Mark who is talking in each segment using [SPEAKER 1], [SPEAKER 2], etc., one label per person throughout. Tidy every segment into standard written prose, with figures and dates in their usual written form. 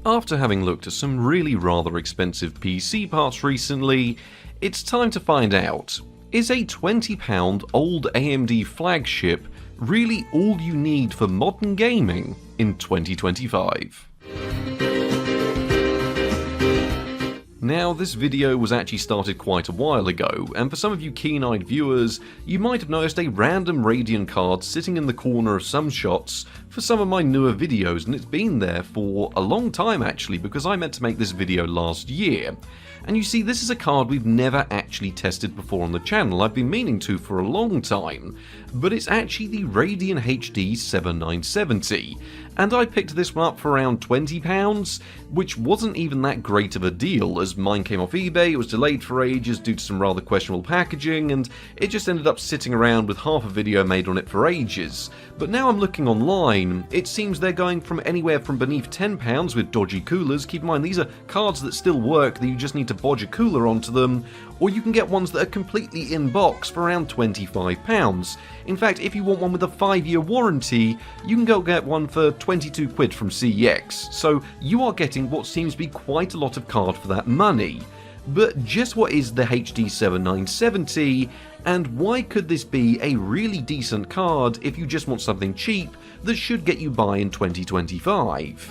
[SPEAKER 1] After having looked at some really rather expensive PC parts recently, it's time to find out, is a £20 old AMD flagship really all you need for modern gaming in 2025? Now, this video was actually started quite a while ago, and for some of you keen-eyed viewers, you might have noticed a random Radeon card sitting in the corner of some shots for some of my newer videos, and it's been there for a long time actually, because I meant to make this video last year. And you see, this is a card we've never actually tested before on the channel. I've been meaning to for a long time, but it's actually the Radeon HD7970. And I picked this one up for around £20, which wasn't even that great of a deal, as mine came off eBay, it was delayed for ages due to some rather questionable packaging, and it just ended up sitting around with half a video made on it for ages. But now I'm looking online, it seems they're going from anywhere from beneath £10 with dodgy coolers. Keep in mind, these are cards that still work, that you just need to bodge a cooler onto them, or you can get ones that are completely in box for around £25. In fact, if you want one with a 5-year warranty, you can go get one for 22 quid from CEX, so you are getting what seems to be quite a lot of card for that money. But just what is the HD7970, and why could this be a really decent card if you just want something cheap that should get you by in 2025?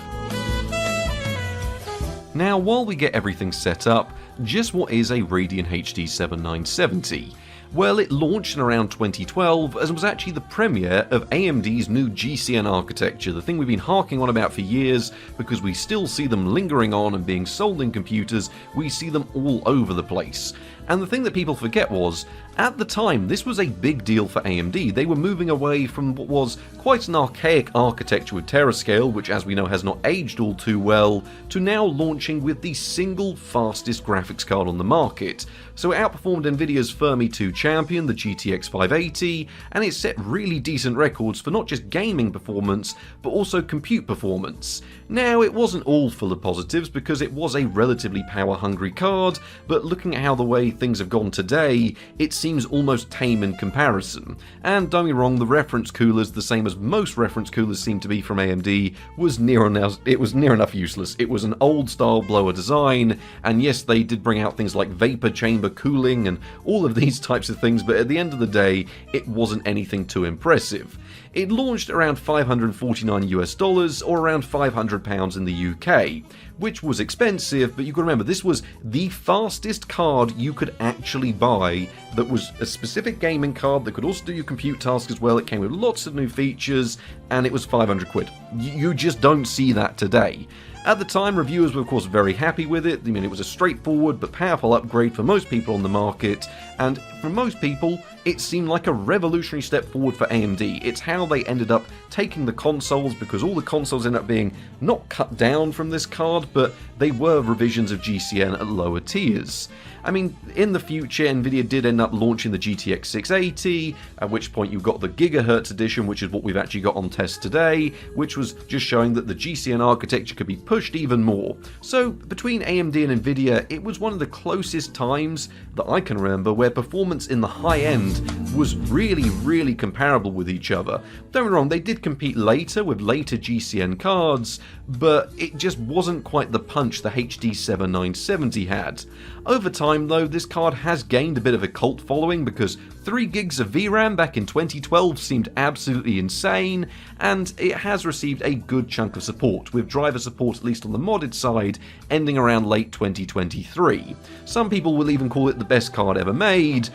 [SPEAKER 1] Now, while we get everything set up, just what is a Radeon HD7970? Well, it launched in around 2012 as it was actually the premiere of AMD's new GCN architecture, the thing we've been harking on about for years because we still see them lingering on and being sold in computers. We see them all over the place. And the thing that people forget was, at the time, this was a big deal for AMD. They were moving away from what was quite an archaic architecture with Terascale, which as we know has not aged all too well, to now launching with the single fastest graphics card on the market. So it outperformed Nvidia's Fermi 2 champion, the GTX 580, and it set really decent records for not just gaming performance, but also compute performance. Now, it wasn't all full of positives because it was a relatively power-hungry card, but looking at how the way things have gone today, it seems almost tame in comparison. And don't get me wrong, the reference coolers, the same as most reference coolers seem to be from AMD, was near enough useless. It was an old-style blower design, and yes, they did bring out things like vapor chamber cooling and all of these types of things, but at the end of the day, it wasn't anything too impressive. It launched around $549 US or around £500 in the UK, which was expensive, but you can remember this was the fastest card you could actually buy that was a specific gaming card that could also do your compute tasks as well. It came with lots of new features, and it was 500 quid. You just don't see that today. At the time, reviewers were of course very happy with it. I mean, it was a straightforward but powerful upgrade for most people on the market, and for most people, it seemed like a revolutionary step forward for AMD. It's how they ended up taking the consoles, because all the consoles ended up being not cut down from this card, but they were revisions of GCN at lower tiers. I mean, in the future, Nvidia did end up launching the GTX 680, at which point you got the Gigahertz edition, which is what we've actually got on test today, which was just showing that the GCN architecture could be pushed even more. So, between AMD and Nvidia, it was one of the closest times that I can remember where performance in the high end was really comparable with each other. Don't get me wrong, they did compete later with later GCN cards, but it just wasn't quite the punch the HD7970 had. Over time though, this card has gained a bit of a cult following because 3 gigs of VRAM back in 2012 seemed absolutely insane, and it has received a good chunk of support, with driver support at least on the modded side ending around late 2023. Some people will even call it the best card ever made,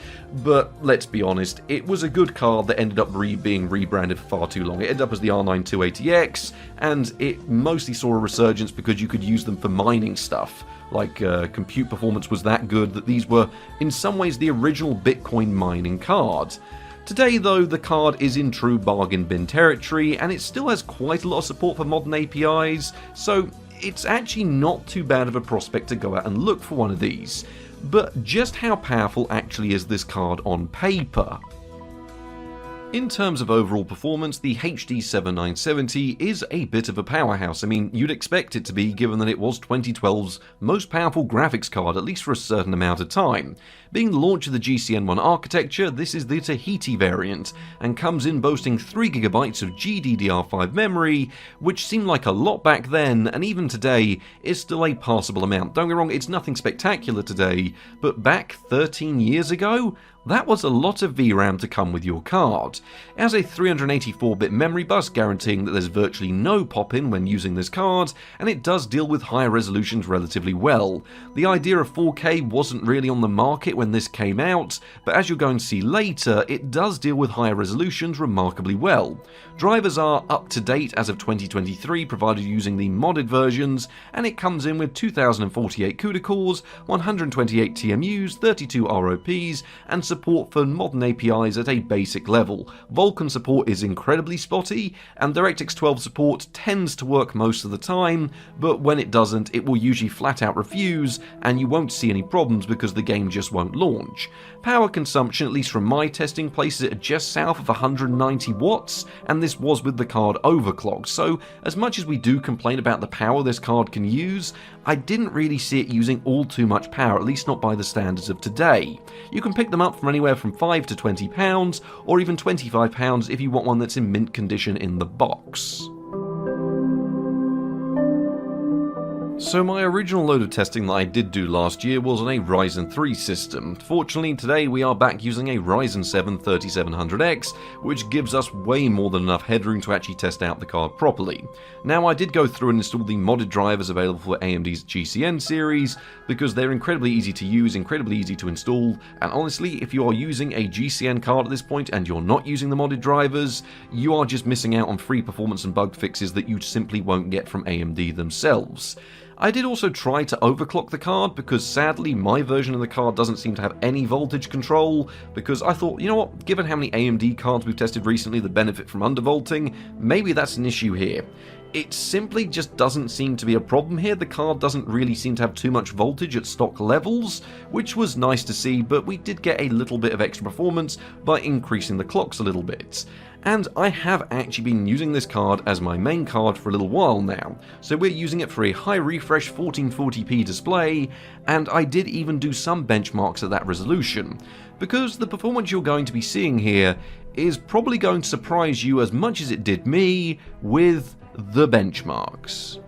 [SPEAKER 1] but let's be honest, it was a good card that ended up being rebranded for far too long. It ended up as the R9 280X, and it mostly saw a resurgence because you could use them for mining stuff. Like, compute performance was that good that these were in some ways the original Bitcoin mining card. Today though, the card is in true bargain bin territory, and it still has quite a lot of support for modern APIs, so it's actually not too bad of a prospect to go out and look for one of these. But just how powerful actually is this card on paper? In terms of overall performance, the HD7970 is a bit of a powerhouse. I mean, you'd expect it to be, given that it was 2012's most powerful graphics card, at least for a certain amount of time. Being the launch of the GCN1 architecture, this is the Tahiti variant, and comes in boasting 3GB of GDDR5 memory, which seemed like a lot back then, and even today is still a passable amount. Don't get me wrong, it's nothing spectacular today, but back 13 years ago? That was a lot of VRAM to come with your card. It has a 384-bit memory bus, guaranteeing that there's virtually no pop-in when using this card, and it does deal with higher resolutions relatively well. The idea of 4K wasn't really on the market when this came out, but as you're going to see later, it does deal with higher resolutions remarkably well. Drivers are up to date as of 2023, provided using the modded versions, and it comes in with 2048 CUDA cores, 128 TMUs, 32 ROPs, and support for modern APIs at a basic level. Vulkan support is incredibly spotty, and DirectX 12 support tends to work most of the time, but when it doesn't, it will usually flat out refuse, and you won't see any problems because the game just won't launch. Power consumption, at least from my testing, places it at just south of 190 watts, and this was with the card overclocked, so as much as we do complain about the power this card can use, I didn't really see it using all too much power, at least not by the standards of today. You can pick them up from anywhere from £5 to £20, or even £25 if you want one that's in mint condition in the box. So my original load of testing that I did do last year was on a Ryzen 3 system. Fortunately, today we are back using a Ryzen 7 3700X, which gives us way more than enough headroom to actually test out the card properly. Now, I did go through and install the modded drivers available for AMD's GCN series, because they're incredibly easy to use, incredibly easy to install, and honestly, if you are using a GCN card at this point and you're not using the modded drivers, you are just missing out on free performance and bug fixes that you simply won't get from AMD themselves. I did also try to overclock the card, because sadly my version of the card doesn't seem to have any voltage control, because I thought, you know what, given how many AMD cards we've tested recently that benefit from undervolting, maybe that's an issue here. It simply just doesn't seem to be a problem here. The card doesn't really seem to have too much voltage at stock levels, which was nice to see, but we did get a little bit of extra performance by increasing the clocks a little bit. And I have actually been using this card as my main card for a little while now, so we're using it for a high refresh 1440p display, and I did even do some benchmarks at that resolution, because the performance you're going to be seeing here is probably going to surprise you as much as it did me with the benchmarks.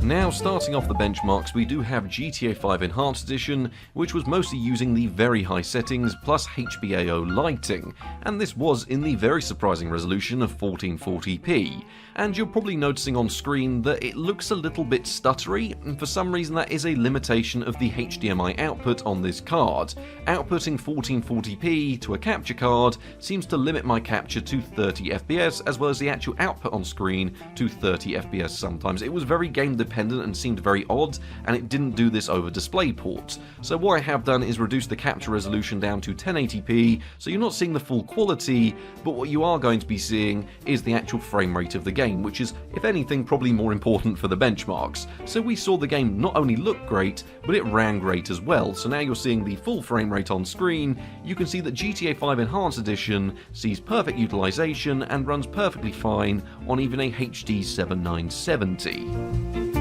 [SPEAKER 1] Now, starting off the benchmarks, we do have GTA 5 Enhanced Edition, which was mostly using the very high settings plus HBAO lighting, and this was in the very surprising resolution of 1440p. And you're probably noticing on screen that it looks a little bit stuttery, and for some reason that is a limitation of the HDMI output on this card. Outputting 1440p to a capture card seems to limit my capture to 30 FPS, as well as the actual output on screen to 30 FPS sometimes. It was very game dependent and seemed very odd, and it didn't do this over DisplayPort. So what I have done is reduce the capture resolution down to 1080p, so you're not seeing the full quality, but what you are going to be seeing is the actual frame rate of the game, which is, if anything, probably more important for the benchmarks. So we saw the game not only look great, but it ran great as well. So now you're seeing the full frame rate on screen. You can see that GTA 5 Enhanced Edition sees perfect utilization and runs perfectly fine on even a HD7970.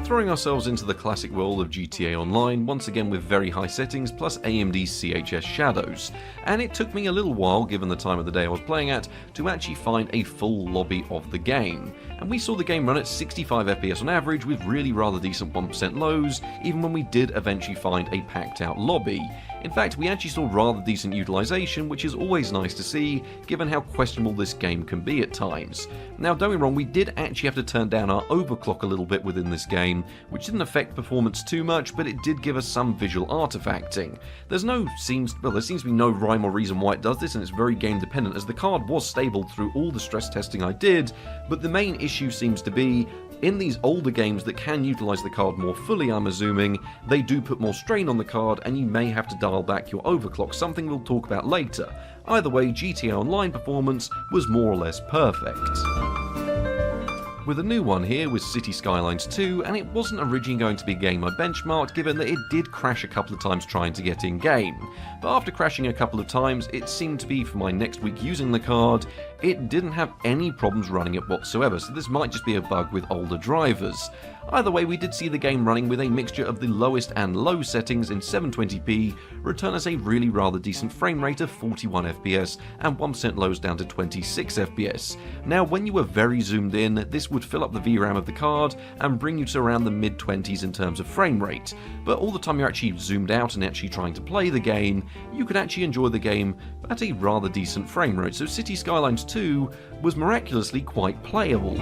[SPEAKER 1] Throwing ourselves into the classic world of GTA Online, once again with very high settings plus AMD's CHS shadows, and it took me a little while, given the time of the day I was playing at, to actually find a full lobby of the game. And we saw the game run at 65 FPS on average with really rather decent 1% lows, even when we did eventually find a packed out lobby. In fact, we actually saw rather decent utilization, which is always nice to see, given how questionable this game can be at times. Now, don't get me wrong, we did actually have to turn down our overclock a little bit within this game, which didn't affect performance too much, but it did give us some visual artifacting. There seems to be no rhyme or reason why it does this, and it's very game dependent, as the card was stable through all the stress testing I did, but the main issue seems to be, in these older games that can utilize the card more fully, I'm assuming, they do put more strain on the card, and you may have to dial back your overclock, something we'll talk about later. Either way, GTA Online performance was more or less perfect. back with a new one here with City Skylines 2, and it wasn't originally going to be a game I benchmarked given that it did crash a couple of times trying to get in game. But after crashing a couple of times, it seemed to be for my next week using the card, it didn't have any problems running it whatsoever, so this might just be a bug with older drivers. Either way, we did see the game running with a mixture of the lowest and low settings in 720p return us a really rather decent frame rate of 41 FPS and 1% lows down to 26 FPS. Now when you were very zoomed in, this would fill up the VRAM of the card and bring you to around the mid-20s in terms of frame rate, but all the time you're actually zoomed out and actually trying to play the game, you could actually enjoy the game at a rather decent frame rate, so City Skylines 2 was miraculously quite playable.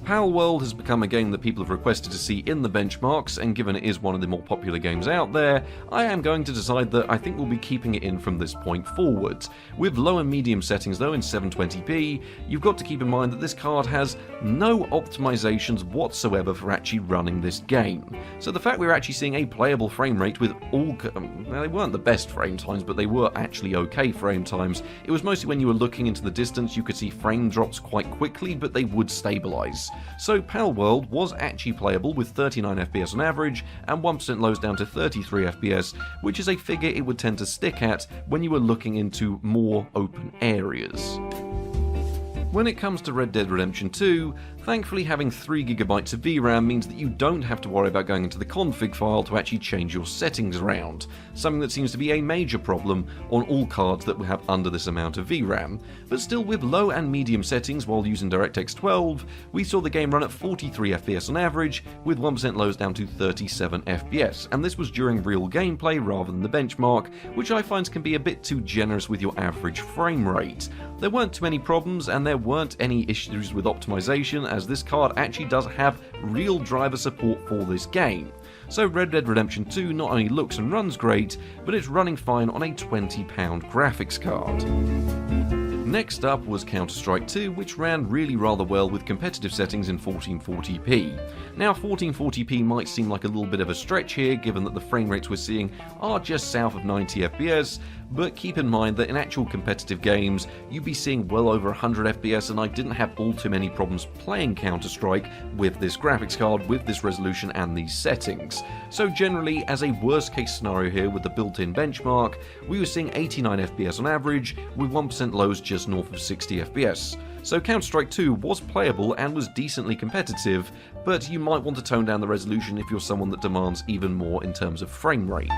[SPEAKER 1] Palworld has become a game that people have requested to see in the benchmarks, and given it is one of the more popular games out there, I am going to decide that I think we'll be keeping it in from this point forward. With low and medium settings though in 720p, you've got to keep in mind that this card has no optimizations whatsoever for actually running this game. So the fact we're actually seeing a playable frame rate with all, they weren't the best frame times, but they were actually okay frame times. It was mostly when you were looking into the distance you could see frame drops quite quickly, but they would stabilize. So Palworld was actually playable with 39 FPS on average and 1% lows down to 33 FPS, which is a figure it would tend to stick at when you were looking into more open areas. When it comes to Red Dead Redemption 2, thankfully having 3GB of VRAM means that you don't have to worry about going into the config file to actually change your settings around, something that seems to be a major problem on all cards that we have under this amount of VRAM. But still, with low and medium settings while using DirectX 12, we saw the game run at 43 FPS on average, with 1% lows down to 37 FPS, and this was during real gameplay rather than the benchmark, which I find can be a bit too generous with your average frame rate. There weren't too many problems, and there weren't any issues with optimization, as this card actually does have real driver support for this game. So Red Dead Redemption 2 not only looks and runs great, but it's running fine on a £20 graphics card. Next up was Counter-Strike 2, which ran really rather well with competitive settings in 1440p. Now 1440p might seem like a little bit of a stretch here, given that the frame rates we're seeing are just south of 90 FPS, but keep in mind that in actual competitive games, you'd be seeing well over 100 FPS, and I didn't have all too many problems playing Counter-Strike with this graphics card, with this resolution and these settings. So generally, as a worst case scenario here with the built-in benchmark, we were seeing 89 FPS on average, with 1% lows just north of 60 FPS. So Counter-Strike 2 was playable and was decently competitive, but you might want to tone down the resolution if you're someone that demands even more in terms of frame rate.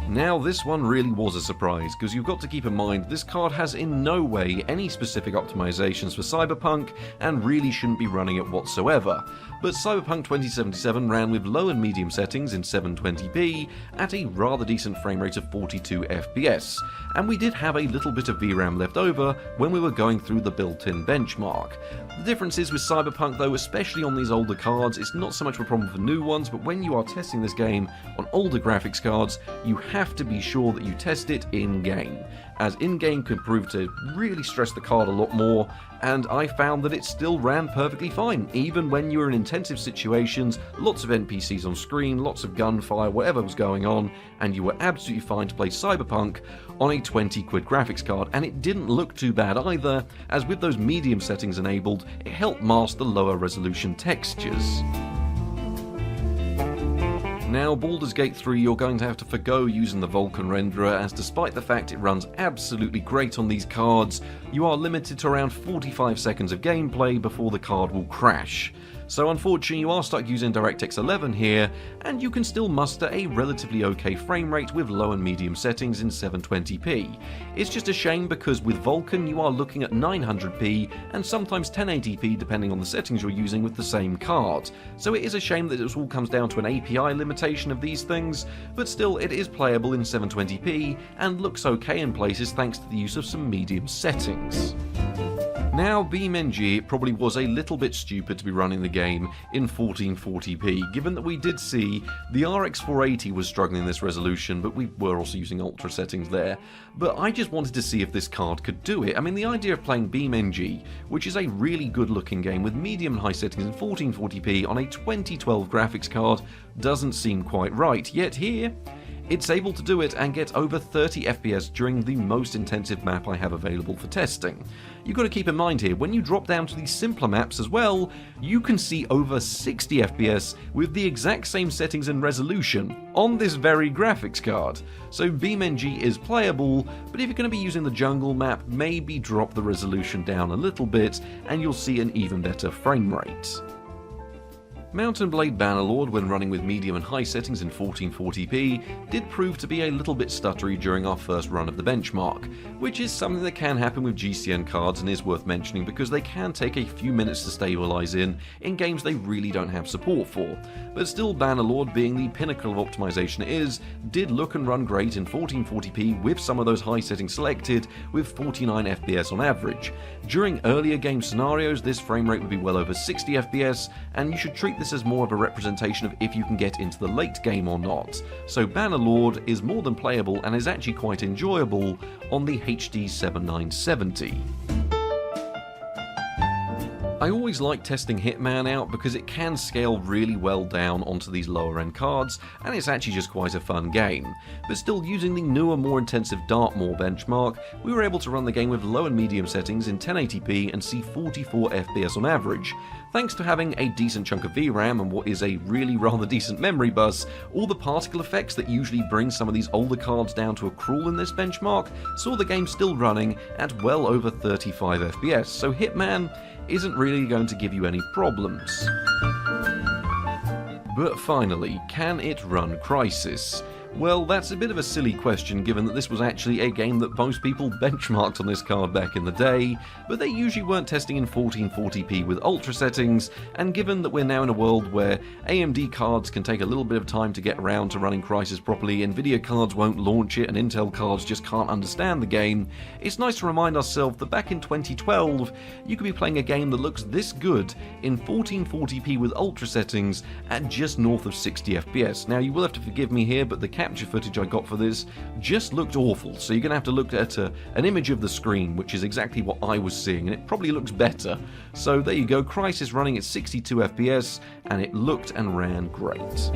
[SPEAKER 1] Now this one really was a surprise, because you've got to keep in mind this card has in no way any specific optimizations for Cyberpunk and really shouldn't be running it whatsoever. But Cyberpunk 2077 ran with low and medium settings in 720p at a rather decent frame rate of 42 FPS, and we did have a little bit of VRAM left over when we were going through the built-in benchmark. The difference is with Cyberpunk though, especially on these older cards, it's not so much of a problem for new ones, but when you are testing this game on older graphics cards, you have to be sure that you test it in-game, as in-game can prove to really stress the card a lot more, and I found that it still ran perfectly fine, even when you were in intensive situations, lots of NPCs on screen, lots of gunfire, whatever was going on, and you were absolutely fine to play Cyberpunk on a 20 quid graphics card, and it didn't look too bad either, as with those medium settings enabled, it helped mask the lower resolution textures. Now, Baldur's Gate 3 you're going to have to forgo using the Vulkan renderer, as despite the fact it runs absolutely great on these cards, you are limited to around 45 seconds of gameplay before the card will crash. So unfortunately you are stuck using DirectX 11 here, and you can still muster a relatively okay frame rate with low and medium settings in 720p. It's just a shame because with Vulkan you are looking at 900p and sometimes 1080p depending on the settings you're using with the same card. So it is a shame that it all comes down to an API limitation of these things, but still it is playable in 720p and looks okay in places thanks to the use of some medium settings. Now, BeamNG probably was a little bit stupid to be running the game in 1440p, given that we did see the RX 480 was struggling in this resolution, but we were also using ultra settings there. But I just wanted to see if this card could do it. I mean, the idea of playing BeamNG, which is a really good looking game with medium and high settings in 1440p on a 2012 graphics card, doesn't seem quite right. Yet here, it's able to do it and get over 30 FPS during the most intensive map I have available for testing. You've got to keep in mind here, when you drop down to the simpler maps as well, you can see over 60 FPS with the exact same settings and resolution on this very graphics card. So BeamNG is playable, but if you're going to be using the jungle map, maybe drop the resolution down a little bit and you'll see an even better frame rate. Mountain Blade Bannerlord, when running with medium and high settings in 1440p, did prove to be a little bit stuttery during our first run of the benchmark, which is something that can happen with GCN cards and is worth mentioning because they can take a few minutes to stabilize in games they really don't have support for. But still, Bannerlord, being the pinnacle of optimization it is, did look and run great in 1440p with some of those high settings selected with 49 FPS on average. During earlier game scenarios, this frame rate would be well over 60 FPS, and you should treat this as more of a representation of if you can get into the late game or not. So Bannerlord is more than playable and is actually quite enjoyable on the HD7970. I always like testing Hitman out because it can scale really well down onto these lower end cards, and it's actually just quite a fun game. But still, using the newer, more intensive Dartmoor benchmark, we were able to run the game with low and medium settings in 1080p and see 44 FPS on average. Thanks to having a decent chunk of VRAM and what is a really rather decent memory bus, all the particle effects that usually bring some of these older cards down to a crawl in this benchmark saw the game still running at well over 35 FPS, so Hitman isn't really going to give you any problems. But finally, can it run Crysis? Well, that's a bit of a silly question given that this was actually a game that most people benchmarked on this card back in the day, but they usually weren't testing in 1440p with ultra settings, and given that we're now in a world where AMD cards can take a little bit of time to get around to running Crysis properly, Nvidia cards won't launch it and Intel cards just can't understand the game, it's nice to remind ourselves that back in 2012 you could be playing a game that looks this good in 1440p with ultra settings at just north of 60 FPS. Now you will have to forgive me here, but the capture footage I got for this just looked awful, so you're going to have to look at an image of the screen, which is exactly what I was seeing, and it probably looks better. So there you go, Crysis running at 62 FPS, and it looked and ran great.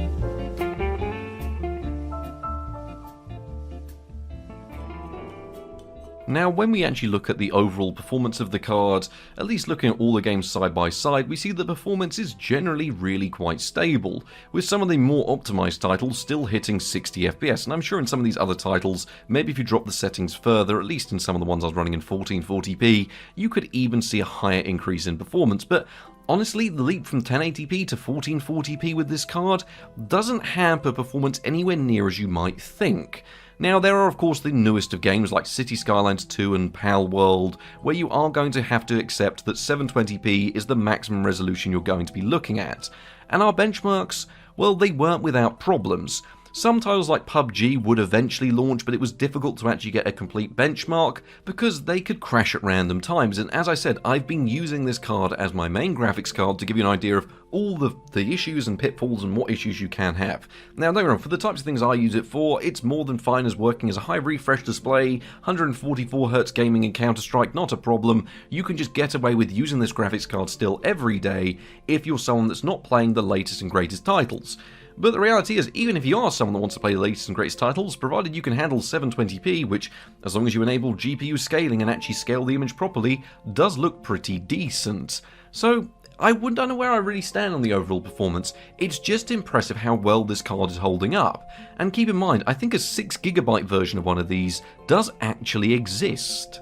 [SPEAKER 1] Now, when we actually look at the overall performance of the card, at least looking at all the games side by side, we see the performance is generally really quite stable, with some of the more optimized titles still hitting 60 FPS, and I'm sure in some of these other titles, maybe if you drop the settings further, at least in some of the ones I was running in 1440p, you could even see a higher increase in performance, but honestly, the leap from 1080p to 1440p with this card doesn't hamper performance anywhere near as you might think. Now, there are of course the newest of games like City Skylines 2 and Pal World, where you are going to have to accept that 720p is the maximum resolution you're going to be looking at. And our benchmarks, well, they weren't without problems. Some titles like PUBG would eventually launch, but it was difficult to actually get a complete benchmark because they could crash at random times. And as I said, I've been using this card as my main graphics card to give you an idea of all the issues and pitfalls and what issues you can have. Now, don't get me wrong, for the types of things I use it for, it's more than fine as working as a high refresh display, 144Hz gaming in Counter-Strike, not a problem. You can just get away with using this graphics card still every day if you're someone that's not playing the latest and greatest titles. But the reality is, even if you are someone that wants to play the latest and greatest titles, provided you can handle 720p, which, as long as you enable GPU scaling and actually scale the image properly, does look pretty decent. So, I don't know where I really stand on the overall performance. It's just impressive how well this card is holding up. And keep in mind, I think a 6GB version of one of these does actually exist.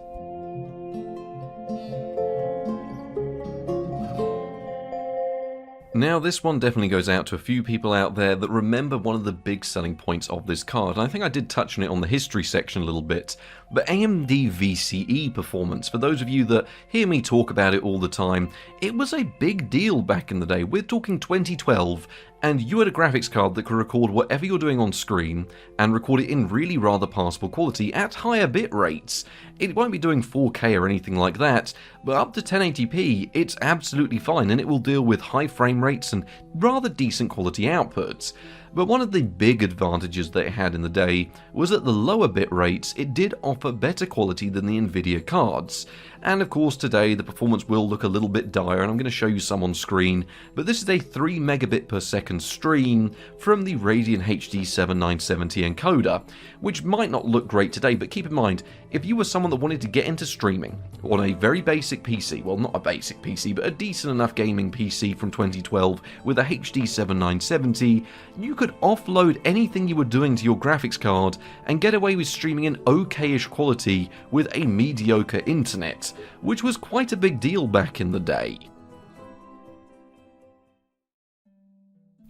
[SPEAKER 1] Now, this one definitely goes out to a few people out there that remember one of the big selling points of this card, and I think I did touch on it on the history section a little bit, but AMD VCE performance. For those of you that hear me talk about it all the time, it was a big deal back in the day. We're talking 2012, and you had a graphics card that could record whatever you're doing on screen and record it in really rather passable quality at higher bit rates. It won't be doing 4K or anything like that, but up to 1080p, it's absolutely fine, and it will deal with high frame rates and rather decent quality outputs. But one of the big advantages that it had in the day was at the lower bit rates it did offer better quality than the Nvidia cards. And of course today the performance will look a little bit dire, and I'm going to show you some on screen, but this is a 3 megabit per second stream from the Radeon HD7970 encoder, which might not look great today, but keep in mind, if you were someone that wanted to get into streaming on a very basic PC, well not a basic PC, but a decent enough gaming PC from 2012 with a HD7970, you could offload anything you were doing to your graphics card and get away with streaming in okay-ish quality with a mediocre internet, which was quite a big deal back in the day.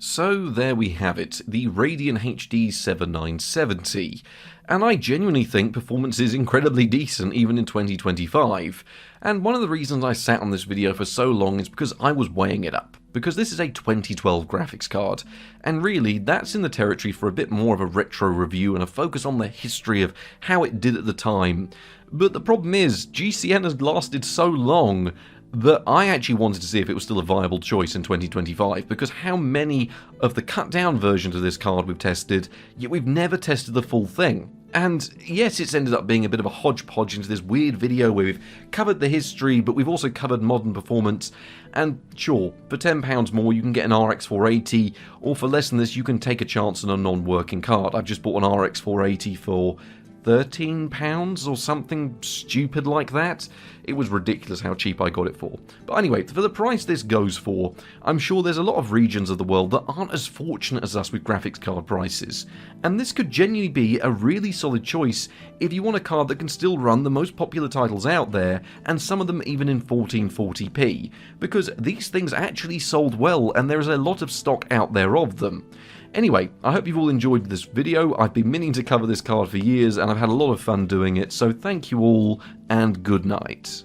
[SPEAKER 1] So there we have it, the Radeon HD7970, and I genuinely think performance is incredibly decent even in 2025, and one of the reasons I sat on this video for so long is because I was weighing it up, because this is a 2012 graphics card, and really that's in the territory for a bit more of a retro review and a focus on the history of how it did at the time. But the problem is, GCN has lasted so long that I actually wanted to see if it was still a viable choice in 2025, because how many of the cut down versions of this card we've tested, yet we've never tested the full thing. And yes, it's ended up being a bit of a hodgepodge into this weird video where we've covered the history, but we've also covered modern performance. And sure, for £10 more you can get an RX 480, or for less than this you can take a chance on a non-working card. I've just bought an RX 480 for £13 or something stupid like that. It was ridiculous how cheap I got it for. But anyway, for the price this goes for, I'm sure there's a lot of regions of the world that aren't as fortunate as us with graphics card prices. And this could genuinely be a really solid choice if you want a card that can still run the most popular titles out there, and some of them even in 1440p, because these things actually sold well and there is a lot of stock out there of them. Anyway, I hope you've all enjoyed this video. I've been meaning to cover this card for years and I've had a lot of fun doing it, so thank you all and good night.